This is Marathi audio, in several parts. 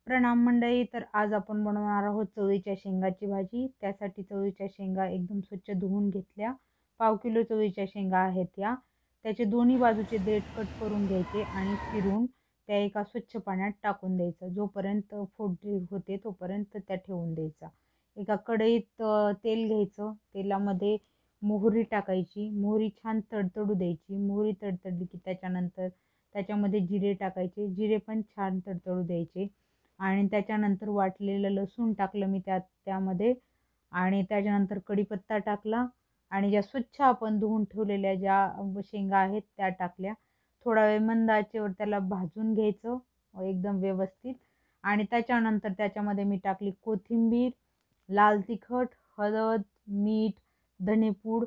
प्रणाम मंडळी. तर आज आपण बनवणार आहोत चवळीच्या शेंगाची भाजी। त्यासाठी चवळीच्या शेंगा एकदम स्वच्छ धुवून घेतल्या। पाव किलो चवळीच्या शेंगा आहेत या। त्याचे दोन्ही बाजूचे देठ कट करून घ्यायचे आणि चिरून त्या एका स्वच्छ पाण्यात टाकून द्यायचं। जोपर्यंत फोडणी होते तोपर्यंत त्या ठेवून द्यायचा। एका कढईत तेल घ्यायचं। तेलामध्ये मोहरी टाकायची। मोहरी छान तडतडू द्यायची। मोहरी तडतडली की त्याच्यानंतर त्याच्यामध्ये जिरे टाकायचे। जिरे पण छान तडतडू द्यायचे आणि त्याच्यानंतर वाटलेलं लसूण टाकलं मी त्यामध्ये आणि त्याच्यानंतर कढीपत्ता टाकला आणि ज्या स्वच्छ आपण धुवून ठेवलेल्या ज्या शेंगा आहेत त्या टाकल्या। थोडा वेळ मंद आचेवर त्याला भाजून घ्यायचं एकदम व्यवस्थित आणि त्याच्यानंतर त्याच्यामध्ये मी टाकली कोथिंबीर, लाल तिखट, हळद, मीठ, धनेपूड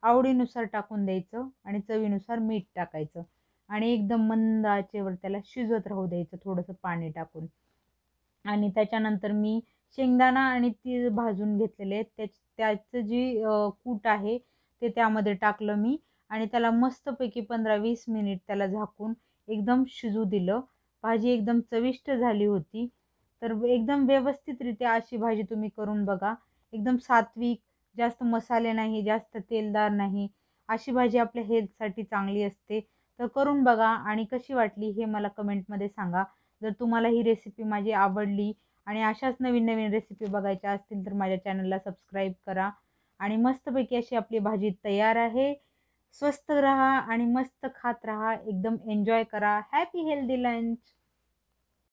आवडीनुसार टाकून द्यायचं आणि चवीनुसार मीठ टाकायचं आणि एकदम मंद आचेवर त्याला शिजत राहू द्यायचं थोडंसं पाणी टाकून। आणि त्याच्यानंतर मी शेंगदाणा आणि तीळ भाजून घेतलेले त्याचं जी कूट आहे ते त्यामध्ये टाकलं मी आणि त्याला मस्तपैकी 15-20 मिनिट त्याला झाकून एकदम शिजू दिलं। भाजी एकदम चविष्ट झाली होती। तर एकदम व्यवस्थितरित्या अशी भाजी तुम्ही करून बघा। एकदम सात्विक, जास्त मसाले नाही, जास्त तेलदार नाही, अशी भाजी आपल्या हेल्थसाठी चांगली असते। तर करून बघा आणि कशी वाटली हे मला कमेंटमध्ये सांगा। जर तुम्हाला ही रेसिपी माझी आवडली आणि अशाच नवीन नवीन रेसिपी बघायच्या असतील तर माझ्या चॅनलला सबस्क्राईब करा आणि मस्तपैकी अशी आपली भाजी तयार आहे। स्वस्त राहा आणि मस्त खात राहा, एकदम एन्जॉय करा। Happy healthy lunch.